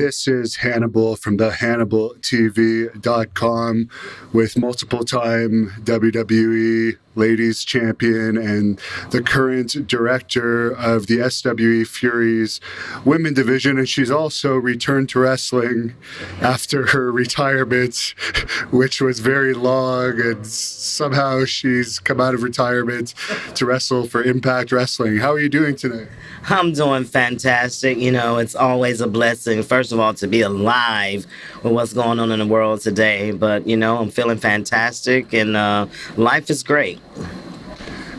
This is Hannibal from the HannibalTV.com with multiple-time WWE Ladies Champion and the current director of the SWE Fury's women division. And she's also returned to wrestling after her retirement, which was very long. And somehow she's come out of retirement to wrestle for Impact Wrestling. How are you doing today? I'm doing fantastic. You know, it's always a blessing, first of all, to be alive with what's going on in the world today. But, you know, I'm feeling fantastic and life is great.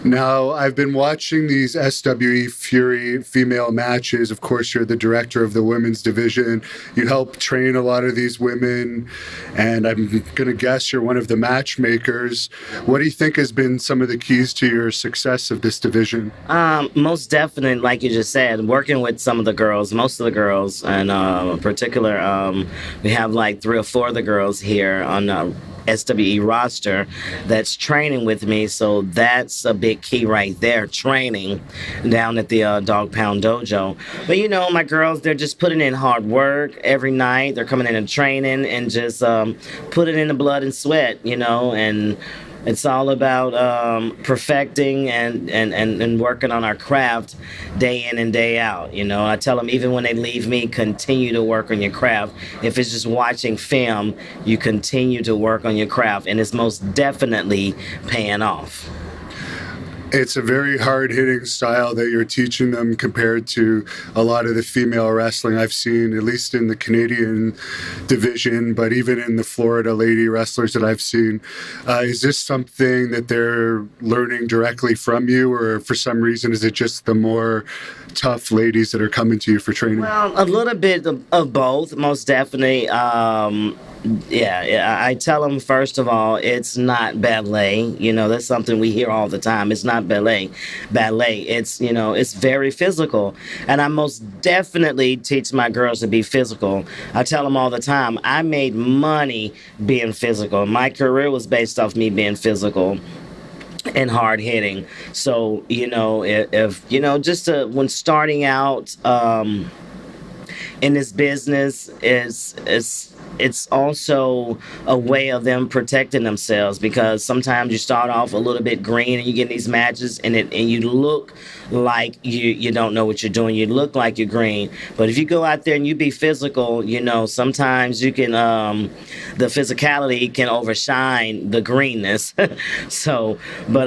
Now, I've been watching these SWE Fury female matches. Of course, you're the director of the women's division. You help train a lot of these women, and I'm going to guess you're one of the matchmakers. What do you think has been some of the keys to your success of this division? Most definitely, like you just said, working with some of the girls, most of the girls, and in particular, we have like 3 or 4 of the girls here on the SWE roster that's training with me, so that's a big key right there, training down at the Dog Pound Dojo. But you know, my girls, they're just putting in hard work every night. They're coming in and training and just putting in the blood and sweat, you know, and it's all about perfecting and working on our craft day in and day out. You know, I tell them even when they leave me, continue to work on your craft. If it's just watching film, you continue to work on your craft, and it's most definitely paying off. It's a very hard-hitting style that you're teaching them compared to a lot of the female wrestling I've seen, at least in the Canadian division, but even in the Florida lady wrestlers that I've seen. Is this something that they're learning directly from you, or for some reason is it just the more tough ladies that are coming to you for training? Well, a little bit of both, most definitely. Yeah, I tell them, first of all, it's not ballet. You know, that's something we hear all the time. It's not ballet. It's, you know, it's very physical. And I most definitely teach my girls to be physical. I tell them all the time, I made money being physical. My career was based off me being physical and hard hitting. So, you know, if you know, when starting out in this business, it's also a way of them protecting themselves, because sometimes you start off a little bit green and you get in these matches and you look like you don't know what you're doing. You look like you're green. But if you go out there and you be physical, you know, sometimes you can, the physicality can overshine the greenness. So, but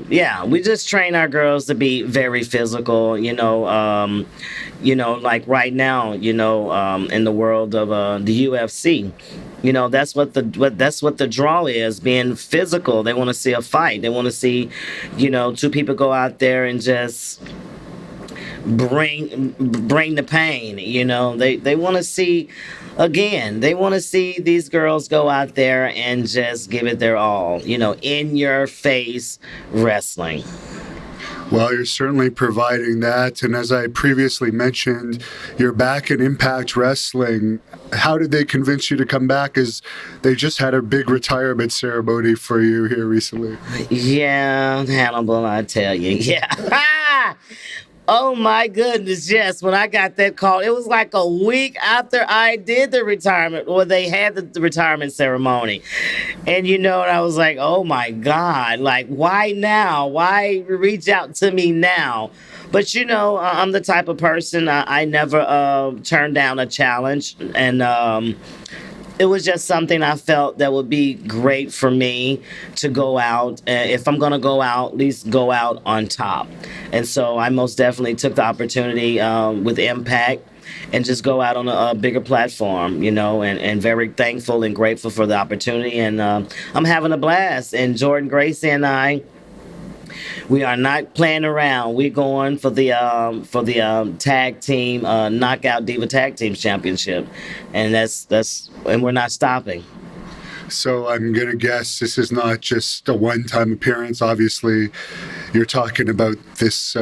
yeah, we just train our girls to be very physical, you know, like right now, you know, in the world of the UFC, you know, that's what the draw is, being physical. They want to see a fight. They want to see, you know, 2 people go out there and just bring the pain. You know, they want to see, again, they want to see these girls go out there and just give it their all. You know, in your face wrestling. Well, you're certainly providing that. And as I previously mentioned, you're back in Impact Wrestling. How did they convince you to come back? As they just had a big retirement ceremony for you here recently. Yeah, Hannibal, I tell you. Yeah. Oh my goodness, yes. When I got that call, it was like a week after I did the retirement, or they had the retirement ceremony. And you know, I was like, oh my God, like, why now? Why reach out to me now? But you know, I'm the type of person, I never turn down a challenge. And it was just something I felt that would be great for me to go out. If I'm going to go out, at least go out on top. And so I most definitely took the opportunity with Impact and just go out on a bigger platform, you know, and very thankful and grateful for the opportunity. And I'm having a blast. And Jordan Gracie and I, we are not playing around. We're going for the tag team Knockout Diva Tag Team Championship, and and we're not stopping. So I'm going to guess this is not just a one-time appearance. Obviously, you're talking about this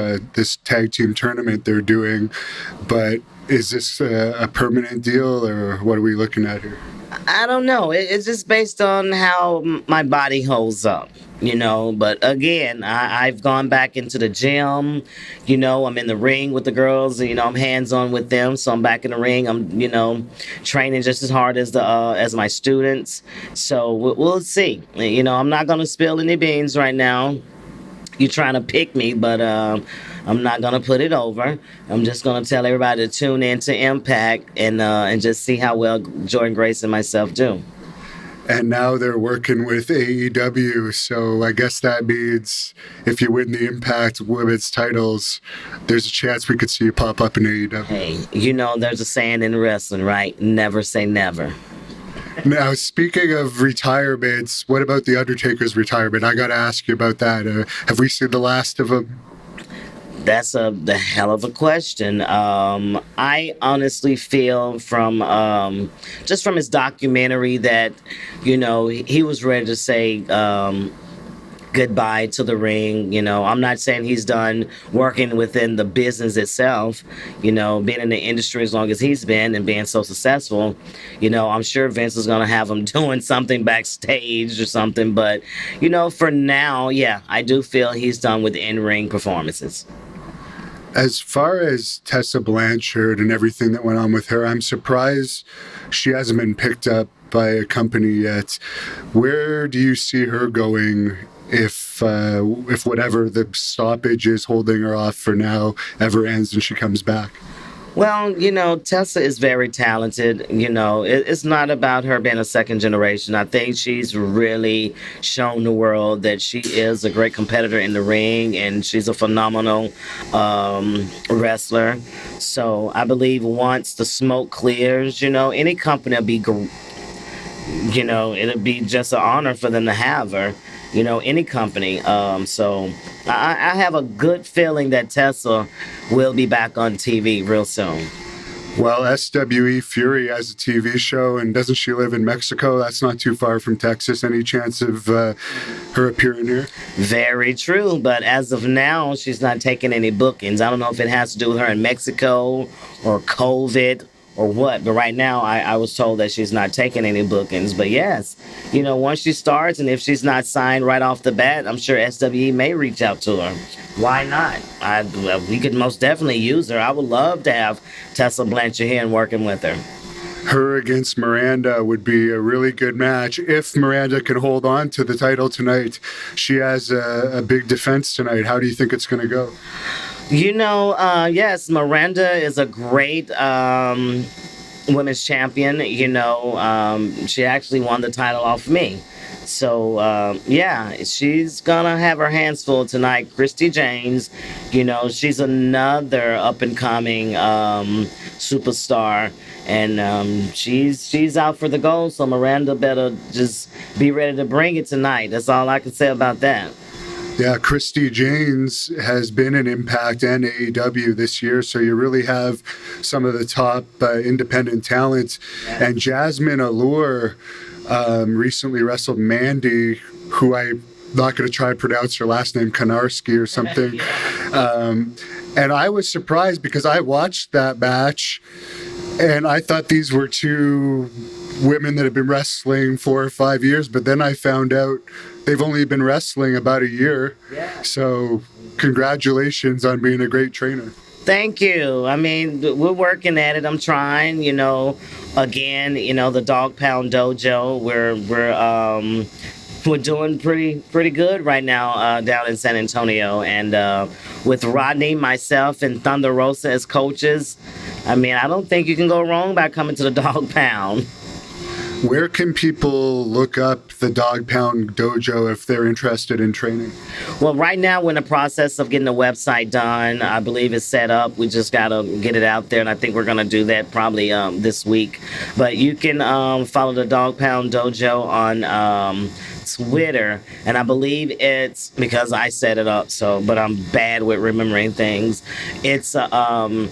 tag team tournament they're doing, but is this a permanent deal, or what are we looking at here? I don't know. It's just based on how my body holds up, But again, I've gone back into the gym. I'm in the ring with the girls. I'm hands on with them, so I'm back in the ring. I'm, training just as hard as the as my students. So we'll see. I'm not gonna spill any beans right now. You're trying to pick me, but I'm not gonna put it over. I'm just gonna tell everybody to tune in to Impact and just see how well Jordan Grace and myself do. And now they're working with AEW, so I guess that means if you win the Impact Women's titles, there's a chance we could see you pop up in AEW. Hey, there's a saying in wrestling, right? Never say never. Now, speaking of retirements, what about the Undertaker's retirement? I got to ask you about that. Have we seen the last of him? That's the hell of a question. I honestly feel from just from his documentary that he was ready to say goodbye to the ring. I'm not saying he's done working within the business itself. Being in the industry as long as he's been and being so successful. I'm sure Vince is gonna have him doing something backstage or something. But for now, yeah, I do feel he's done with in-ring performances. As far as Tessa Blanchard and everything that went on with her, I'm surprised she hasn't been picked up by a company yet. Where do you see her going if whatever the stoppage is holding her off for now ever ends and she comes back? Well, Tessa is very talented. It's not about her being a second generation. I think she's really shown the world that she is a great competitor in the ring, and she's a phenomenal wrestler. So I believe once the smoke clears, any company will be, it'll be just an honor for them to have her. Any company. So I have a good feeling that Tessa will be back on TV real soon. Well, SWE Fury has a TV show, and doesn't she live in Mexico? That's not too far from Texas. Any chance of her appearing here? Very true, but as of now, she's not taking any bookings. I don't know if it has to do with her in Mexico or COVID or what, but right now I was told that she's not taking any bookings. But yes, once she starts, and if she's not signed right off the bat, I'm sure SWE may reach out to her. Why not? We could most definitely use her. I would love to have Tessa Blanchard here and working with her. Her against Miranda would be a really good match. If Miranda can hold on to the title tonight, she has a big defense tonight. How do you think it's going to go? Yes, Miranda is a great women's champion. She actually won the title off me. So, she's going to have her hands full tonight. Christy James, she's another up-and-coming superstar. And she's out for the gold, so Miranda better just be ready to bring it tonight. That's all I can say about that. Yeah, Christy James has been in Impact and AEW this year, so you really have some of the top independent talent. And Jasmine Allure recently wrestled Mandy, who I'm not going to try to pronounce her last name, Konarski or something. And I was surprised because I watched that match, and I thought these were two women that have been wrestling 4 or 5 years, but then I found out they've only been wrestling about a year. Yeah. So congratulations on being a great trainer. Thank you. I mean, we're working at it. I'm trying, again, the Dog Pound Dojo, we're doing pretty good right now down in San Antonio. And with Rodney, myself, and Thunder Rosa as coaches, I mean, I don't think you can go wrong by coming to the Dog Pound. Where can people look up the Dog Pound Dojo if they're interested in training? Well, right now we're in the process of getting the website done. I believe it's set up. We just got to get it out there, and I think we're going to do that probably this week. But you can follow the Dog Pound Dojo on Twitter, and I believe it's because I set it up. But I'm bad with remembering things. It's what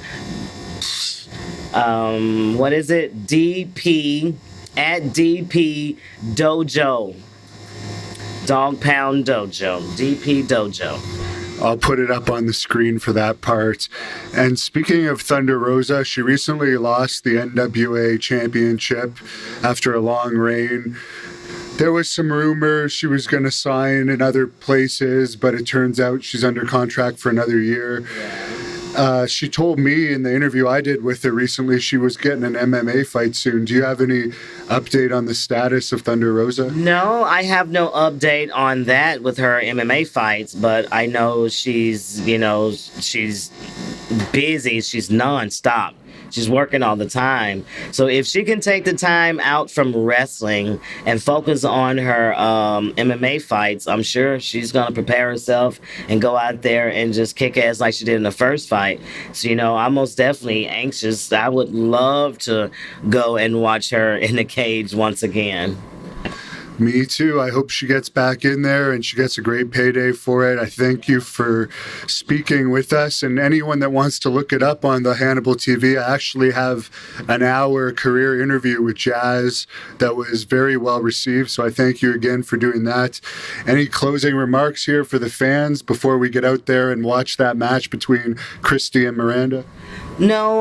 is it? DP. At DP Dojo. Dog Pound Dojo. DP Dojo. I'll put it up on the screen for that part. And speaking of Thunder Rosa, she recently lost the NWA championship after a long reign. There was some rumors she was going to sign in other places, but it turns out she's under contract for another year. She told me in the interview I did with her recently she was getting an MMA fight soon. Do you have any update on the status of Thunder Rosa? No, I have no update on that with her MMA fights, but I know she's busy. She's nonstop. She's working all the time. So if she can take the time out from wrestling and focus on her MMA fights, I'm sure she's going to prepare herself and go out there and just kick ass like she did in the first fight. So, I'm most definitely anxious. I would love to go and watch her in the cage once again. Me too. I hope she gets back in there and she gets a great payday for it. I thank you for speaking with us. And anyone that wants to look it up on the Hannibal TV, I actually have an hour career interview with Jazz that was very well received. So I thank you again for doing that. Any closing remarks here for the fans before we get out there and watch that match between Christy and Miranda? No,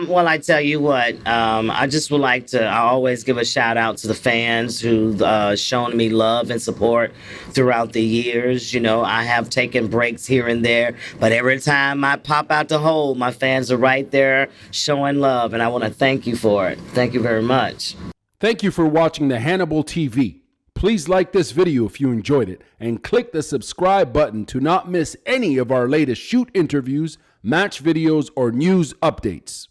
well, I tell you what, I just would like to, I always give a shout out to the fans who've shown me love and support throughout the years. I have taken breaks here and there, but every time I pop out the hole, my fans are right there showing love, and I want to thank you for it. Thank you very much. Thank you for watching the Hannibal TV. Please like this video if you enjoyed it, and click the subscribe button to not miss any of our latest shoot interviews, match videos, or news updates.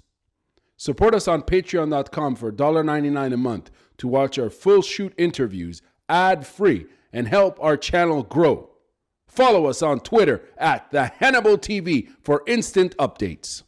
Support us on patreon.com for $1.99 a month to watch our full shoot interviews ad-free and help our channel grow. Follow us on Twitter at the Hannibal TV for instant updates.